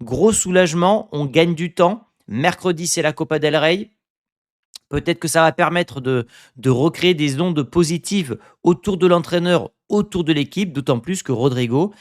gros soulagement, on gagne du temps. Mercredi, c'est la Copa del Rey. Peut-être que ça va permettre de recréer des ondes positives autour de l'entraîneur, autour de l'équipe, d'autant plus que Rodrigo,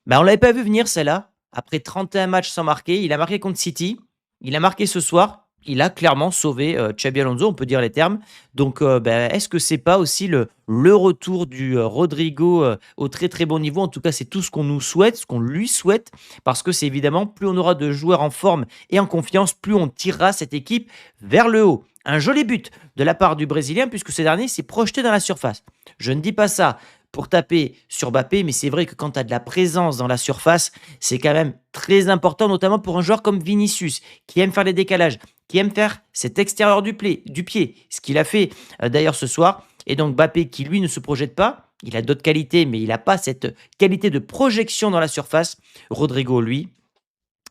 on ne l'avait pas vu venir celle-là. Après 31 matchs sans marquer, il a marqué contre City, il a marqué ce soir, il a clairement sauvé Xabi Alonso, on peut dire les termes. Donc, est-ce que c'est pas aussi le retour du Rodrigo au très très bon niveau? En tout cas, c'est tout ce qu'on nous souhaite, ce qu'on lui souhaite, parce que c'est évidemment, plus on aura de joueurs en forme et en confiance, plus on tirera cette équipe vers le haut. Un joli but de la part du Brésilien, puisque ce dernier s'est projeté dans la surface. Je ne dis pas ça pour taper sur Mbappé, mais c'est vrai que quand tu as de la présence dans la surface, c'est quand même très important, notamment pour un joueur comme Vinicius, qui aime faire les décalages, qui aime faire cet extérieur du pied, ce qu'il a fait d'ailleurs ce soir. Et donc Mbappé, qui lui ne se projette pas, il a d'autres qualités, mais il n'a pas cette qualité de projection dans la surface. Rodrigo, lui,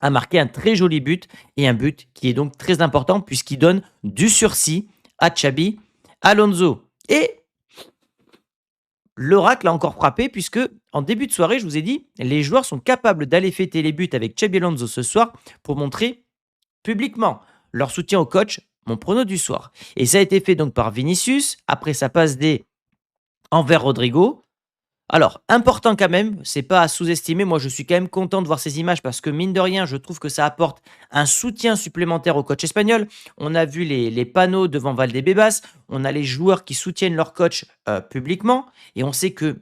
a marqué un très joli but, et un but qui est donc très important puisqu'il donne du sursis à Xabi Alonso. Et l'oracle a encore frappé puisque, en début de soirée, je vous ai dit, les joueurs sont capables d'aller fêter les buts avec Xabi Alonso ce soir pour montrer publiquement leur soutien au coach, mon prono du soir. Et ça a été fait donc par Vinicius, après sa passe D envers Rodrigo. Alors, important quand même, c'est pas à sous-estimer. Moi, je suis quand même content de voir ces images parce que, mine de rien, je trouve que ça apporte un soutien supplémentaire au coach espagnol. On a vu les panneaux devant Valdebebas, on a les joueurs qui soutiennent leur coach publiquement, et on sait que,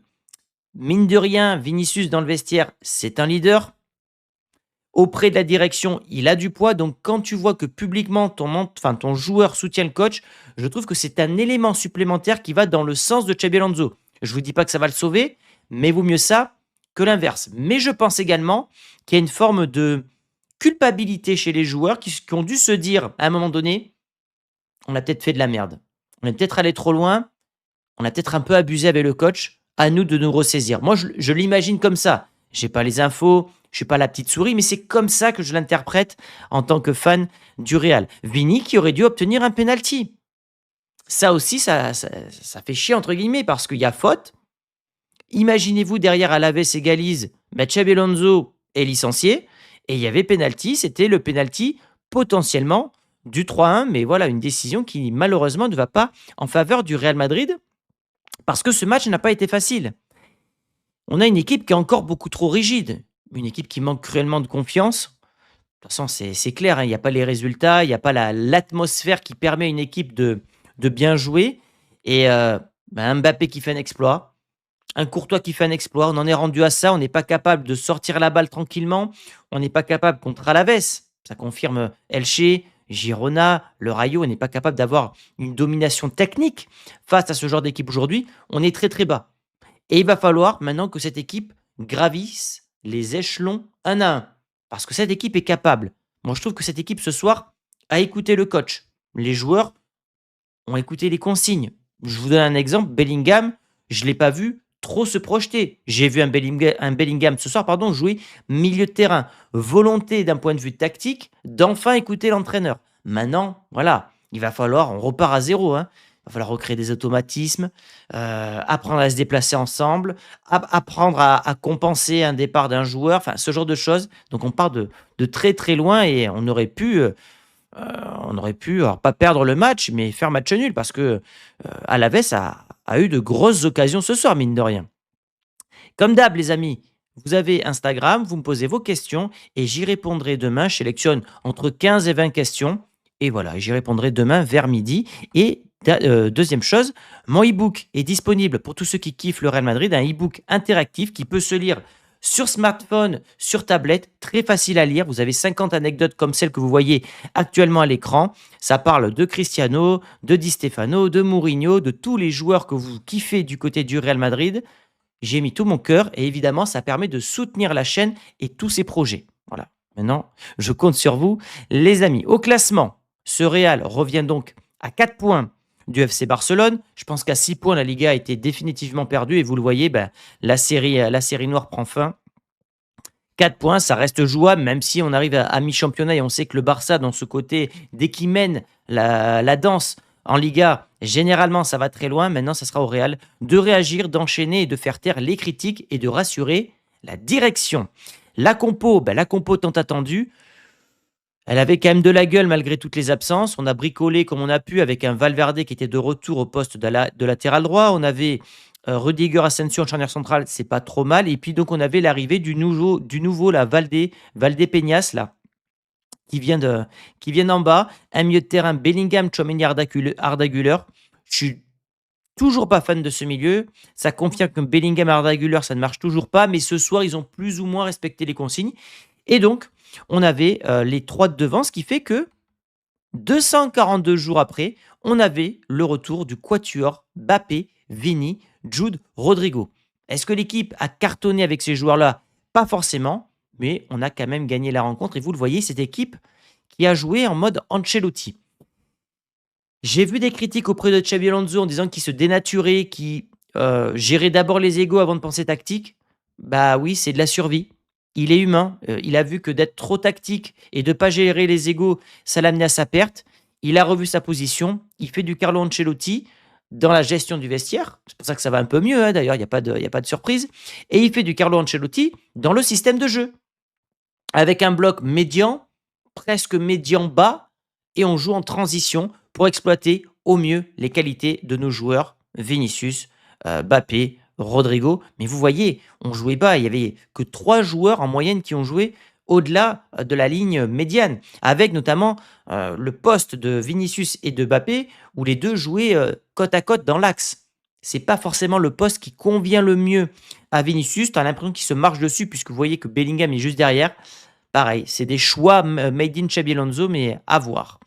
mine de rien, Vinicius dans le vestiaire, c'est un leader. Auprès de la direction, il a du poids. Donc, quand tu vois que publiquement, ton joueur soutient le coach, je trouve que c'est un élément supplémentaire qui va dans le sens de Xabi Alonso. Je ne vous dis pas que ça va le sauver, mais vaut mieux ça que l'inverse. Mais je pense également qu'il y a une forme de culpabilité chez les joueurs qui ont dû se dire à un moment donné, on a peut-être fait de la merde. On est peut-être allé trop loin. On a peut-être un peu abusé avec le coach. À nous de nous ressaisir. Moi, je l'imagine comme ça. Je n'ai pas les infos, je ne suis pas la petite souris, mais c'est comme ça que je l'interprète en tant que fan du Real. Vini qui aurait dû obtenir un penalty. Ça aussi, ça fait chier entre guillemets parce qu'il y a faute. Imaginez-vous derrière Alaves égalise, Xabi Alonso est licencié et il y avait penalty. C'était le penalty potentiellement du 3-1, mais voilà, une décision qui malheureusement ne va pas en faveur du Real Madrid parce que ce match n'a pas été facile. On a une équipe qui est encore beaucoup trop rigide, une équipe qui manque cruellement de confiance. De toute façon, c'est clair, hein, il n'y a pas les résultats, il n'y a pas l'atmosphère qui permet à une équipe de bien jouer. Et un Mbappé qui fait un exploit, un Courtois qui fait un exploit, on en est rendu à ça, on n'est pas capable de sortir la balle tranquillement, on n'est pas capable contre Alaves, ça confirme Elche, Girona, le Rayo, on n'est pas capable d'avoir une domination technique face à ce genre d'équipe aujourd'hui, on est très très bas. Et il va falloir maintenant que cette équipe gravisse les échelons un à un. Parce que cette équipe est capable. Moi, je trouve que cette équipe, ce soir, a écouté le coach. Les joueurs ont écouté les consignes. Je vous donne un exemple. Bellingham, je ne l'ai pas vu trop se projeter. J'ai vu un Bellingham ce soir jouer milieu de terrain. Volonté d'un point de vue tactique d'enfin écouter l'entraîneur. Maintenant, voilà, il va falloir, on repart à zéro, hein. Il va falloir recréer des automatismes, apprendre à se déplacer ensemble, apprendre à compenser un départ d'un joueur, enfin ce genre de choses. Donc on part de très très loin et on aurait pu, alors pas perdre le match, mais faire match nul parce que Alaves a eu de grosses occasions ce soir, mine de rien. Comme d'hab, les amis, vous avez Instagram, vous me posez vos questions et j'y répondrai demain. Je sélectionne entre 15 et 20 questions. Et voilà, j'y répondrai demain vers midi. Et deuxième chose, mon e-book est disponible pour tous ceux qui kiffent le Real Madrid, un e-book interactif qui peut se lire sur smartphone, sur tablette, très facile à lire. Vous avez 50 anecdotes comme celles que vous voyez actuellement à l'écran. Ça parle de Cristiano, de Di Stefano, de Mourinho, de tous les joueurs que vous kiffez du côté du Real Madrid. J'ai mis tout mon cœur et évidemment, ça permet de soutenir la chaîne et tous ses projets. Voilà. Maintenant, je compte sur vous, les amis. Au classement, ce Real revient donc à 4 points du FC Barcelone. Je pense qu'à 6 points, la Liga a été définitivement perdue et vous le voyez, la série noire prend fin. 4 points, ça reste jouable, même si on arrive à mi-championnat et on sait que le Barça, dans ce côté, dès qu'il mène la danse en Liga, généralement, ça va très loin. Maintenant, ça sera au Real de réagir, d'enchaîner et de faire taire les critiques et de rassurer la direction. La compo tant attendue, elle avait quand même de la gueule malgré toutes les absences. On a bricolé comme on a pu avec un Valverde qui était de retour au poste de latéral droit. On avait Rudiger Asensio en charnière centrale, c'est pas trop mal. Et puis donc on avait l'arrivée du nouveau là, Valde Peñas là, qui vient d'en bas. Un milieu de terrain, Bellingham, Tchouaméni, Arda Güler. Je suis toujours pas fan de ce milieu. Ça confirme que Bellingham et Arda Güler, ça ne marche toujours pas. Mais ce soir, ils ont plus ou moins respecté les consignes. Et donc, on avait les trois de devant, ce qui fait que 242 jours après, on avait le retour du quatuor Bappé, Vini, Jude, Rodrigo. Est-ce que l'équipe a cartonné avec ces joueurs-là? Pas forcément, mais on a quand même gagné la rencontre. Et vous le voyez, cette équipe qui a joué en mode Ancelotti. J'ai vu des critiques auprès de Xabi Alonso en disant qu'il se dénaturait, qu'il gérait d'abord les égos avant de penser tactique. Bah oui, c'est de la survie. Il est humain. Il a vu que d'être trop tactique et de ne pas gérer les égos, ça l'amenait à sa perte. Il a revu sa position. Il fait du Carlo Ancelotti dans la gestion du vestiaire. C'est pour ça que ça va un peu mieux, hein, d'ailleurs, il n'y a pas de surprise. Et il fait du Carlo Ancelotti dans le système de jeu. Avec un bloc médian, presque médian bas, et on joue en transition pour exploiter au mieux les qualités de nos joueurs, Vinicius, Mbappé, Rodrigo. Mais vous voyez, on jouait bas, il y avait que 3 joueurs en moyenne qui ont joué au-delà de la ligne médiane, avec notamment le poste de Vinicius et de Mbappé, où les deux jouaient côte à côte dans l'axe. C'est pas forcément le poste qui convient le mieux à Vinicius. Tu as l'impression qu'il se marche dessus, puisque vous voyez que Bellingham est juste derrière. Pareil, c'est des choix made in Xabi Alonso, mais à voir.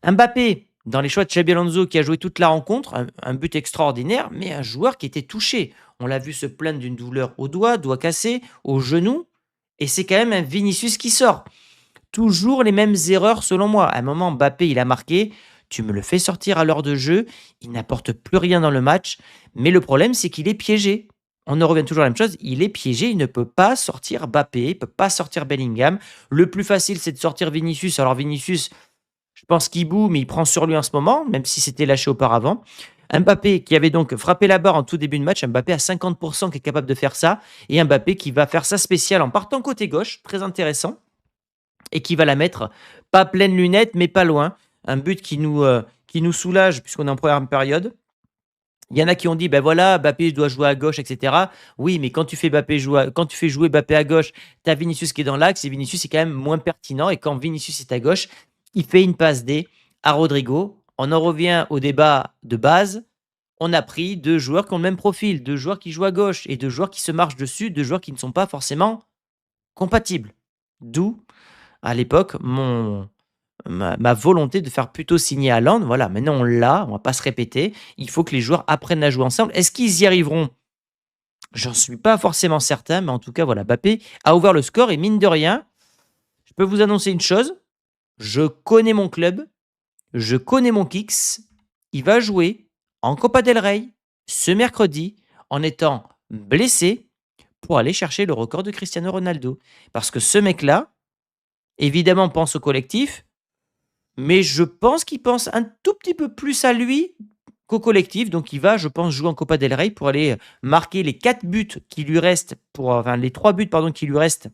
Mbappé, dans les choix de Xabi Alonso, qui a joué toute la rencontre, un but extraordinaire, mais un joueur qui était touché. On l'a vu se plaindre d'une douleur au doigt cassé, au genou, et c'est quand même un Vinicius qui sort. Toujours les mêmes erreurs selon moi. À un moment, Mbappé, il a marqué, tu me le fais sortir à l'heure de jeu, il n'apporte plus rien dans le match, mais le problème, c'est qu'il est piégé. On en revient toujours à la même chose, il est piégé, il ne peut pas sortir Mbappé, il ne peut pas sortir Bellingham. Le plus facile, c'est de sortir Vinicius. Alors Vinicius, je pense qu'il boue, mais il prend sur lui en ce moment, même si c'était lâché auparavant. Mbappé qui avait donc frappé la barre en tout début de match, Mbappé à 50% qui est capable de faire ça, et Mbappé qui va faire ça spécial en partant côté gauche, très intéressant, et qui va la mettre pas pleine lunette, mais pas loin. Un but qui nous soulage puisqu'on est en première période. Il y en a qui ont dit, ben voilà, Mbappé doit jouer à gauche, etc. Oui, mais quand tu fais, quand tu fais jouer Mbappé à gauche, tu as Vinicius qui est dans l'axe, et Vinicius est quand même moins pertinent. Et quand Vinicius est à gauche, il fait une passe D à Rodrigo. On en revient au débat de base. On a pris 2 joueurs qui ont le même profil, 2 joueurs qui jouent à gauche et 2 joueurs qui se marchent dessus, 2 joueurs qui ne sont pas forcément compatibles. D'où, à l'époque, ma volonté de faire plutôt signer Haaland. Voilà, maintenant on l'a, on va pas se répéter. Il faut que les joueurs apprennent à jouer ensemble. Est-ce qu'ils y arriveront? J'en suis pas forcément certain, mais en tout cas, voilà, Mbappé a ouvert le score et mine de rien, je peux vous annoncer une chose. Je connais mon club, je connais mon Kicks. Il va jouer en Copa del Rey ce mercredi en étant blessé pour aller chercher le record de Cristiano Ronaldo. Parce que ce mec-là, évidemment, pense au collectif, mais je pense qu'il pense un tout petit peu plus à lui qu'au collectif. Donc il va, je pense, jouer en Copa del Rey pour aller marquer les 4 buts qui lui restent, enfin les 3 buts pardon, qui lui restent.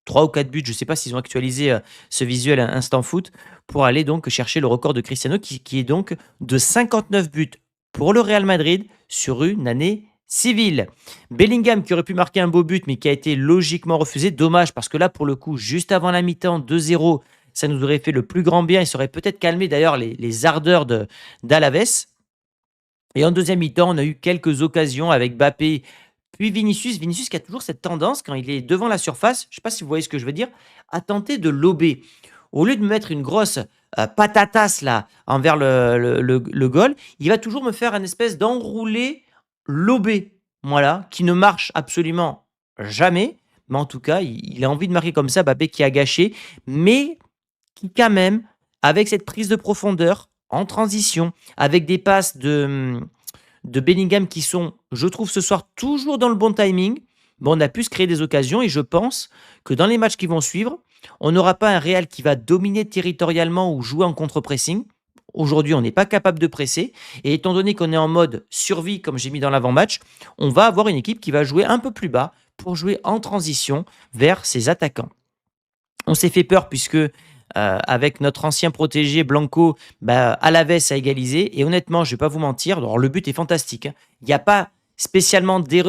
3 ou 4 buts, je ne sais pas s'ils ont actualisé ce visuel Instant Foot, pour aller donc chercher le record de Cristiano qui est donc de 59 buts pour le Real Madrid sur une année civile. Bellingham qui aurait pu marquer un beau but mais qui a été logiquement refusé. Dommage parce que là pour le coup, juste avant la mi-temps, 2-0, ça nous aurait fait le plus grand bien et ça aurait peut-être calmé d'ailleurs les ardeurs d'Alaves. Et en deuxième mi-temps, on a eu quelques occasions avec Mbappé puis Vinicius. Vinicius qui a toujours cette tendance, quand il est devant la surface, je ne sais pas si vous voyez ce que je veux dire, à tenter de lober. Au lieu de me mettre une grosse patatasse là, envers le goal, il va toujours me faire une espèce d'enroulé lobé, voilà, qui ne marche absolument jamais. Mais en tout cas, il a envie de marquer comme ça, Mbappé qui a gâché, mais qui quand même, avec cette prise de profondeur, en transition, avec des passes de Bellingham qui sont, je trouve, ce soir toujours dans le bon timing. Bon, on a pu se créer des occasions et je pense que dans les matchs qui vont suivre, on n'aura pas un Real qui va dominer territorialement ou jouer en contre-pressing. Aujourd'hui, on n'est pas capable de presser. Et étant donné qu'on est en mode survie, comme j'ai mis dans l'avant-match, on va avoir une équipe qui va jouer un peu plus bas, pour jouer en transition vers ses attaquants. On s'est fait peur puisque, avec notre ancien protégé Blanco, bah, Alaves a égalisé et honnêtement, je vais pas vous mentir, alors le but est fantastique, hein. Il n'y a pas spécialement d'erreur